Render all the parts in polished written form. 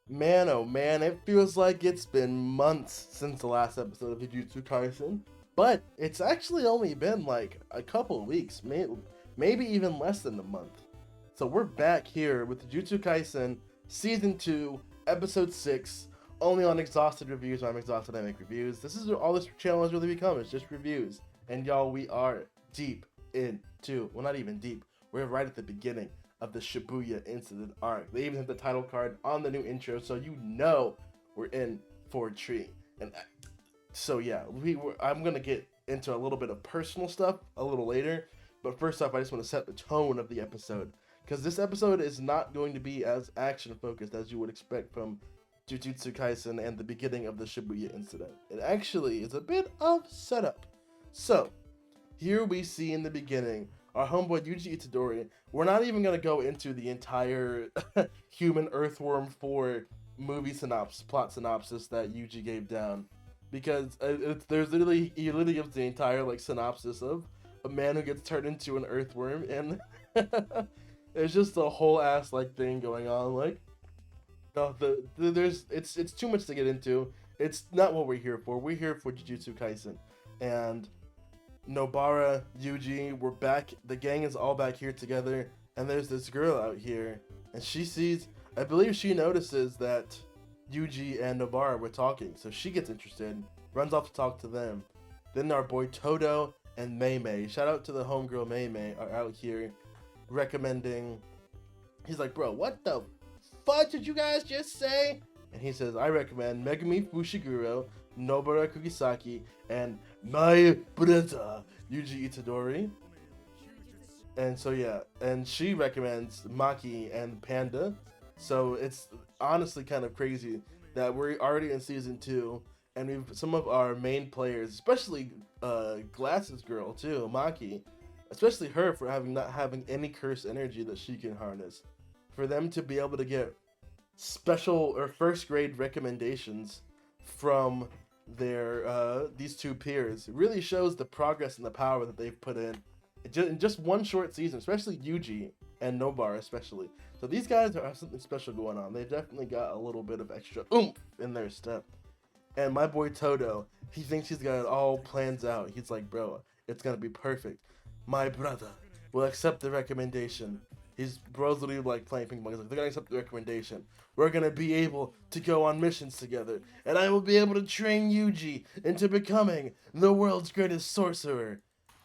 Man, oh man, it feels like it's been months since the last episode of Jujutsu Kaisen, but it's actually only been like a couple of weeks, maybe even less than a month. So we're back here with Jujutsu Kaisen Season 2, Episode 6, only on Exhausted Reviews. I'm Exhausted, I make reviews. This is all this channel has really become, it's just reviews. And y'all, we are deep into, well, not even deep, we're right at the beginning of the Shibuya incident arc. They even have the title card on the new intro, so you know we're in for a treat. And so yeah, I'm gonna get into a little bit of personal stuff a little later, but first off, I just want to set the tone of the episode, because this episode is not going to be as action focused as you would expect from Jujutsu Kaisen and the beginning of the Shibuya incident. It actually is a bit of setup. So here we see in the beginning our homeboy Yuji Itadori. We're not even going to go into the entire Human Earthworm 4 movie plot synopsis that Yuji gave down, because he literally gives the entire like synopsis of a man who gets turned into an earthworm, and there's just a whole ass like thing going on. Like, no, it's too much to get into. It's not what we're here for. We're here for Jujutsu Kaisen, and Nobara, Yuji, we're back. The gang is all back here together, and there's this girl out here, and she sees, I believe she notices that Yuji and Nobara were talking, so she gets interested, runs off to talk to them. Then our boy Todo and Mei, shout out to the homegirl Mei, are out here recommending. He's like, bro, what the fuck did you guys just say? And he says, I recommend Megumi Fushiguro, Nobara Kugisaki, and my brother, Yuji Itadori. And so yeah, and she recommends Maki and Panda. So it's honestly kind of crazy that we're already in season 2, and we've some of our main players, especially Glasses Girl too, Maki, especially her for not having any curse energy that she can harness. For them to be able to get special or first grade recommendations from their these two peers, it really shows the progress and the power that they've put in just one short season, especially Yuji and Nobara especially. So these guys have something special going on. They've definitely got a little bit of extra oomph in their step. And my boy Todo, he thinks he's got it all plans out. He's like, bro, it's gonna be perfect. My brother will accept the recommendation. His bro's literally like playing ping pong. He's like, they're gonna accept the recommendation. We're gonna be able to go on missions together, and I will be able to train Yuji into becoming the world's greatest sorcerer.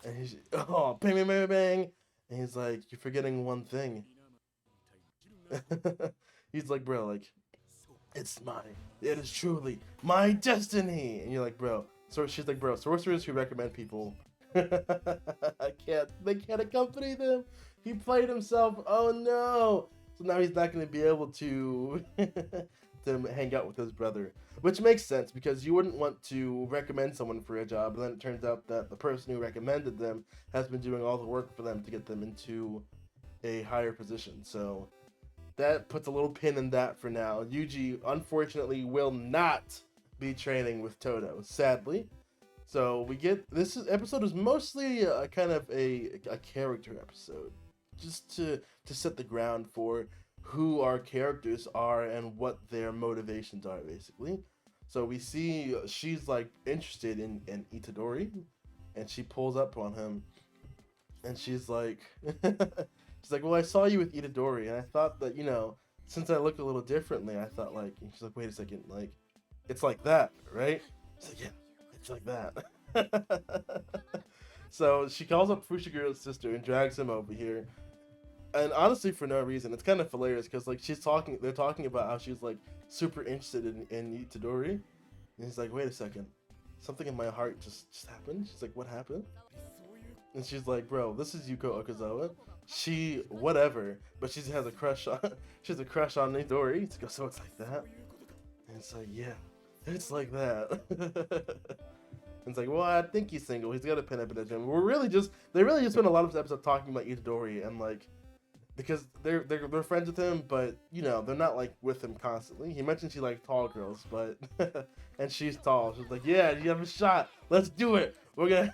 And he's, oh, bang, bang, bang, bang. And he's like, you're forgetting one thing. He's like, bro, like, it is truly my destiny. And you're like, bro. So she's like, bro, sorcerers who recommend people, they can't accompany them. He played himself. Oh no! So now he's not going to be able to to hang out with his brother, which makes sense because you wouldn't want to recommend someone for a job, and then it turns out that the person who recommended them has been doing all the work for them to get them into a higher position. So that puts a little pin in that for now. Yuji, unfortunately, will not be training with Todo, sadly. So we get this episode is mostly a kind of a character episode, just to set the ground for who our characters are and what their motivations are, basically. So we see she's like interested in Itadori, and she pulls up on him, and she's like, well, I saw you with Itadori, and I thought that, you know, since I look a little differently, I thought like, and she's like, wait a second, like, it's like that, right? She's like, yeah. It's like that. So she calls up Fushiguro's sister and drags him over here. And honestly, for no reason. It's kind of hilarious because like they're talking about how she's like super interested in Itadori. And he's like, wait a second. Something in my heart just happened. She's like, what happened? And she's like, bro, this is Yuko Okazawa. She, whatever. But she has a crush on Itadori. So it's like that. And it's like, yeah. It's like that. It's like, well, I think he's single. He's got a pin up in the gym. They really just spend a lot of episodes talking about Itadori, and like, because they're friends with him, but you know they're not like with him constantly. He mentioned she likes tall girls, but and she's tall. She's like, yeah, you have a shot. Let's do it. We're gonna.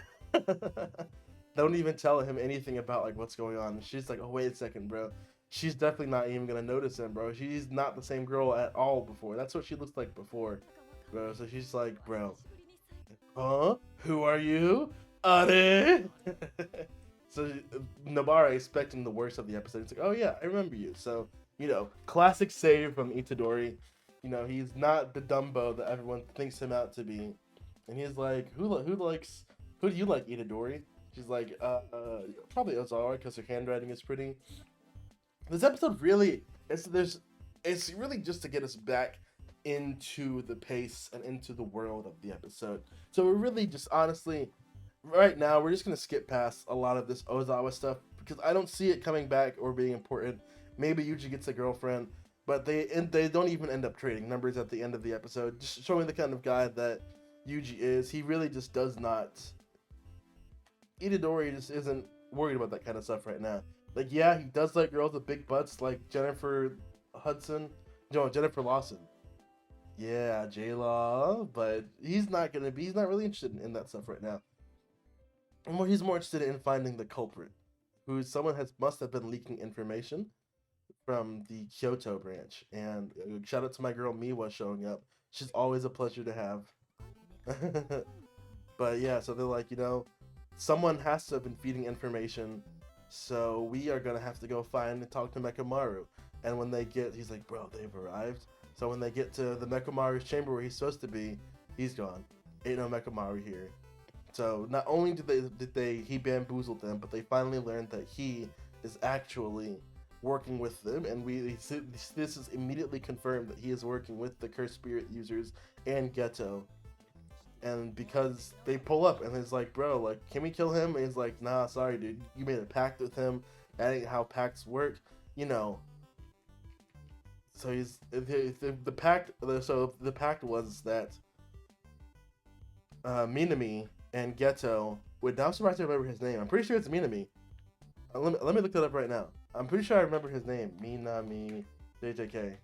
Don't even tell him anything about like what's going on. And she's like, oh wait a second, bro. she's definitely not even gonna notice him, bro. She's not the same girl at all before. That's what she looks like before, bro. So she's like, bro, huh? Who are you? Are? So Nobara expecting the worst of the episode. It's like, oh yeah, I remember you. So, classic save from Itadori. He's not the Dumbo that everyone thinks him out to be. And he's like, who do you like, Itadori? She's like, probably Ozawa, because her handwriting is pretty. This episode really, it's really just to get us back into the pace and into the world of the episode. So we're really just, honestly, right now, we're just going to skip past a lot of this Ozawa stuff, because I don't see it coming back or being important. Maybe Yuji gets a girlfriend, but they don't even end up trading numbers at the end of the episode, just showing the kind of guy that Yuji is. He really just does not. Itadori just isn't worried about that kind of stuff right now. Like, yeah, he does like girls with big butts, like Jennifer Lawson. Yeah, J-Law, but he's not really interested in that stuff right now. And he's more interested in finding the culprit, who must have been leaking information from the Kyoto branch. And shout out to my girl Miwa showing up. She's always a pleasure to have. But yeah, so they're like, someone has to have been feeding information, so we are gonna have to go find and talk to Mechamaru. And when he's like, bro, they've arrived. So when they get to the Mechamaru's chamber where he's supposed to be, he's gone. Ain't no Mechamaru here. So not only did he bamboozled them, but they finally learned that he is actually working with them, and this is immediately confirmed that he is working with the cursed spirit users and Geto. And because they pull up and it's like, bro, like, can we kill him? And he's like, nah, sorry, dude, you made a pact with him. That ain't how pacts work, So the pact was that Minami and Geto would. Now I'm surprised I remember his name. I'm pretty sure it's Minami. Let me look that up right now. I'm pretty sure I remember his name. Minami JJK.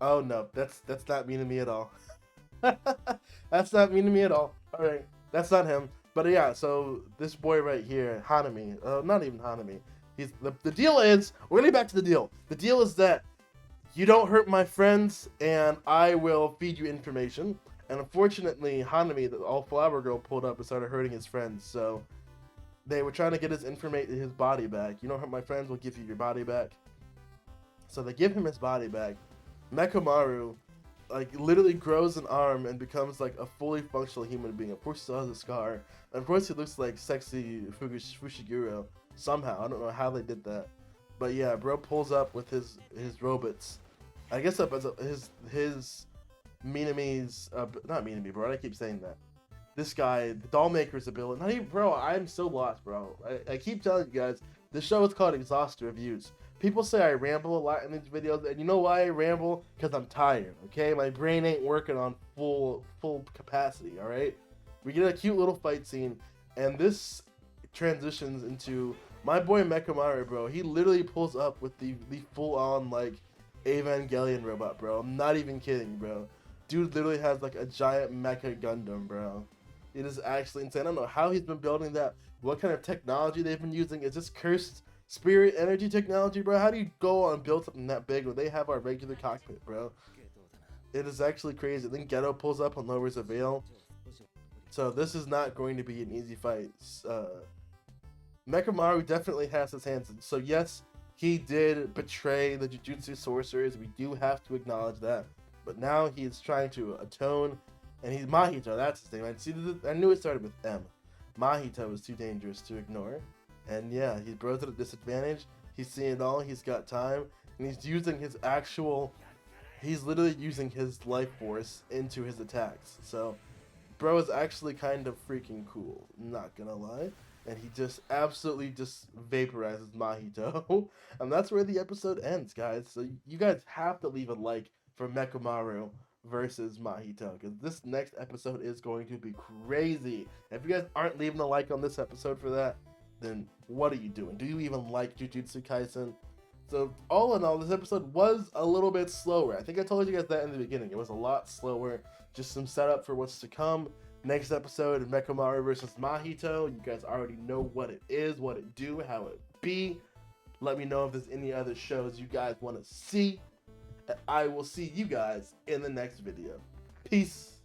Oh no, that's not Minami at all. That's not Minami at all. All right, that's not him. But yeah, so this boy right here, Hanami, not even Hanami. The deal is, we're getting back to the deal. The deal is that you don't hurt my friends, and I will feed you information. And unfortunately, Hanami, the all flower girl, pulled up and started hurting his friends. So they were trying to get his body back. You don't hurt my friends, we'll give you your body back. So they give him his body back. Mechamaru, literally grows an arm and becomes like a fully functional human being. Of course, he still has a scar. And of course, he looks like sexy Fushiguro somehow. I don't know how they did that, but yeah, bro pulls up with his robots. I guess up as his Minami's not Minami, bro. I keep saying that. This guy, the doll maker's ability. Not even, bro. I'm so lost, bro. I keep telling you guys, this show is called Exhaust Reviews. People say I ramble a lot in these videos, and you know why I ramble? Because I'm tired, okay? My brain ain't working on full capacity, alright? We get a cute little fight scene, and this transitions into my boy Mechamaru, bro. He literally pulls up with the full-on, Evangelion robot, bro. I'm not even kidding, bro. Dude literally has, a giant mecha Gundam, bro. It is actually insane. I don't know how he's been building that, what kind of technology they've been using. Is this cursed spirit energy technology, bro? How do you go on and build something that big when they have our regular cockpit, bro? It is actually crazy. Then Geto pulls up and lowers a veil. So this is not going to be an easy fight. Mechamaru definitely has his hands in. So yes, he did betray the Jujutsu sorcerers. We do have to acknowledge that. But now he's trying to atone, and he's Mahito. That's his name. I knew it started with M. Mahito is too dangerous to ignore. And yeah, he bros at a disadvantage. He's seeing it all. He's got time, and he's using he's literally using his life force into his attacks. So, bro is actually kind of freaking cool. Not gonna lie. And he just absolutely just vaporizes Mahito. And that's where the episode ends, guys. So you guys have to leave a like for Mechamaru versus Mahito, because this next episode is going to be crazy. If you guys aren't leaving a like on this episode for that, then what are you doing? Do you even like Jujutsu Kaisen? So all in all, this episode was a little bit slower. I think I told you guys that in the beginning. It was a lot slower. Just some setup for what's to come. Next episode, Mechamaru versus Mahito. You guys already know what it is, what it do, how it be. Let me know if there's any other shows you guys want to see. And I will see you guys in the next video. Peace.